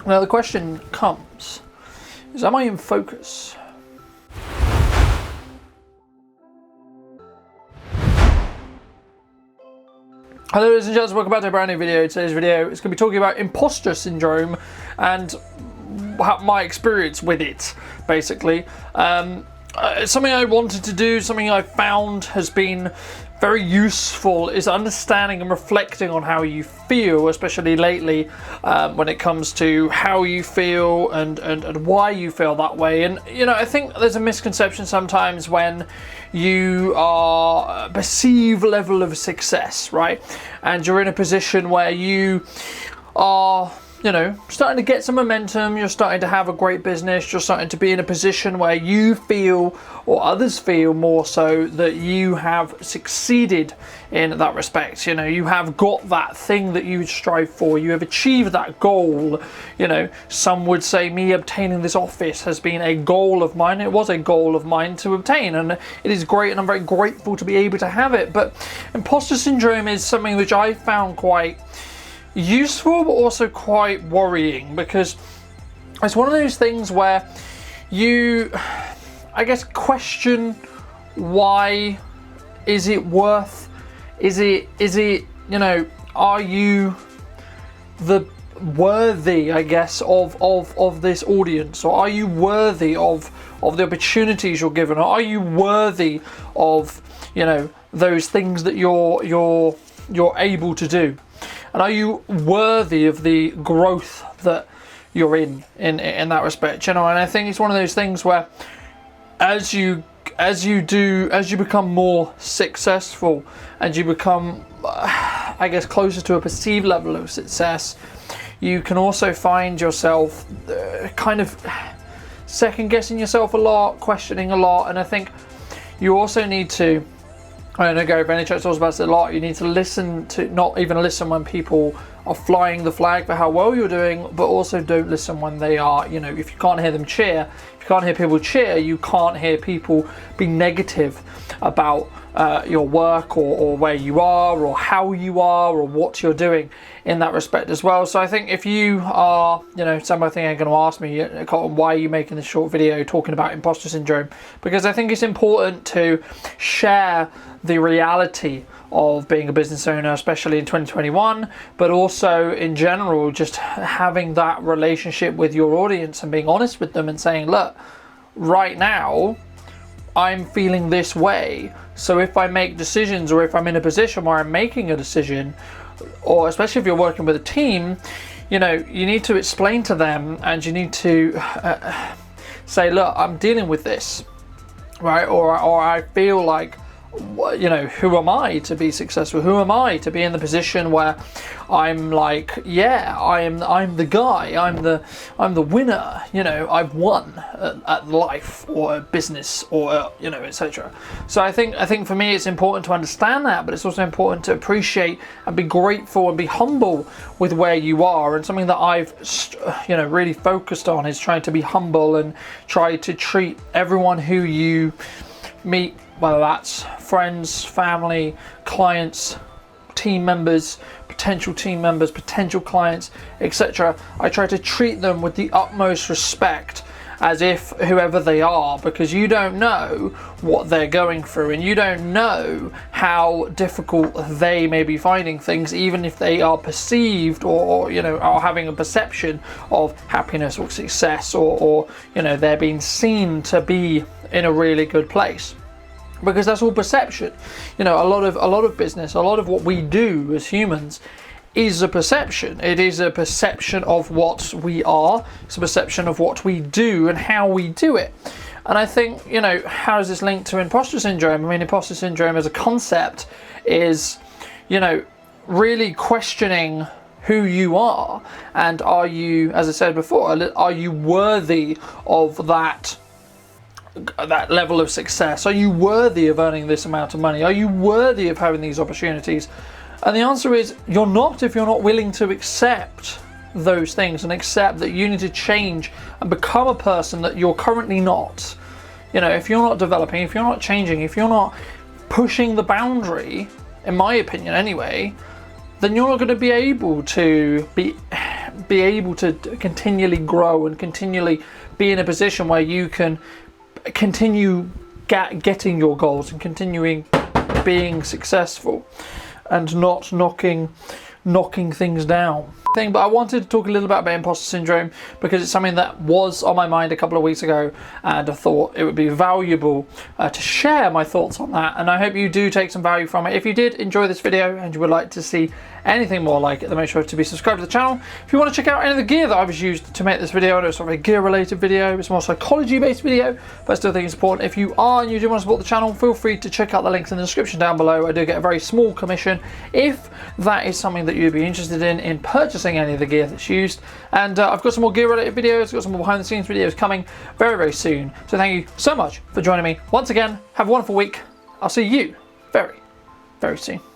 Now the question comes, is am I in focus? Hello ladies and gentlemen, welcome back to a brand new video. Today's video is going to be talking about imposter syndrome and my experience with it, basically. It's something I wanted to do, something I found has been very useful, is understanding and reflecting on how you feel, especially lately, when it comes to how you feel and why you feel that way. And you know, I think there's a misconception sometimes when you are a perceived level of success, right? And you're in a position where you are, you know, starting to get some momentum, you're starting to have a great business, you're starting to be in a position where you feel, or others feel more so, that you have succeeded in that respect. You know, you have got that thing that you strive for, you have achieved that goal. You know, some would say me obtaining this office has been a goal of mine. It was a goal of mine to obtain, and it is great, and I'm very grateful to be able to have it. But imposter syndrome is something which I found quite useful, but also quite worrying, because it's one of those things where you, I guess, question why is it worth, is it, you know, are you the worthy, I guess, of this audience, or are you worthy of the opportunities you're given, or are you worthy of, you know, those things that you're able to do? And are you worthy of the growth that you're in that respect? You know, and I think it's one of those things where as you become more successful and you become, I guess, closer to a perceived level of success, you can also find yourself kind of second guessing yourself a lot, questioning a lot. And I think you also need to, I know Gary Vaynerchuk talks about it a lot, you need to listen to, not even listen when people are flying the flag for how well you're doing, but also don't listen when they are, you know, if you can't hear them cheer, if you can't hear people cheer, you can't hear people be negative about your work or where you are or how you are or what you're doing in that respect as well. So I think if you are, you know, somebody are going to ask me, Colton, why are you making this short video talking about imposter syndrome? Because I think it's important to share the reality of being a business owner, especially in 2021, but also in general, just having that relationship with your audience and being honest with them and saying, look, right now I'm feeling this way. So if I make decisions, or if I'm in a position where I'm making a decision, or especially if you're working with a team, you know, you need to explain to them, and you need to say, look, I'm dealing with this, right? Or I feel like, you know, who am I to be successful? Who am I to be in the position where I'm like, yeah, I'm the guy, I'm the winner, you know, I've won at life or business or you know, etc. So I think for me it's important to understand that, but it's also important to appreciate and be grateful and be humble with where you are. And something that I've, you know, really focused on is trying to be humble and try to treat everyone who you meet, whether that's friends, family, clients, team members, potential clients, etc. I try to treat them with the utmost respect, as if whoever they are, because you don't know what they're going through, and you don't know how difficult they may be finding things, even if they are perceived or you know, are having a perception of happiness or success, or you know, they're being seen to be in a really good place. Because that's all perception. You know, a lot of business, a lot of what we do as humans is a perception. It is a perception of what we are. It's a perception of what we do and how we do it. And I think, you know, how is this linked to imposter syndrome? I mean, imposter syndrome as a concept is, you know, really questioning who you are, and are you, as I said before, are you worthy of that level of success? Are you worthy of earning this amount of money? Are you worthy of having these opportunities? And the answer is you're not, if you're not willing to accept those things and accept that you need to change and become a person that you're currently not. You know, if you're not developing, if you're not changing, if you're not pushing the boundary, in my opinion anyway, then you're not going to be able to be be able to continually grow and continually be in a position where you can continue getting your goals and continuing being successful and not knocking things down. But I wanted to talk a little bit about imposter syndrome because it's something that was on my mind a couple of weeks ago, and I thought it would be valuable to share my thoughts on that, and I hope you do take some value from it. If you did enjoy this video and you would like to see anything more like it, then make sure to be subscribed to the channel. If you want to check out any of the gear that I was used to make this video, I know it's not a gear related video, it's more psychology based video, but I still think it's important. If you are and you do want to support the channel, feel free to check out the links in the description down below. I do get a very small commission if that is something that you'd be interested in purchasing any of the gear that's used. And I've got some more gear related videos, got some more behind the scenes videos coming very soon. So thank you so much for joining me once again. Have a wonderful week. I'll see you very soon.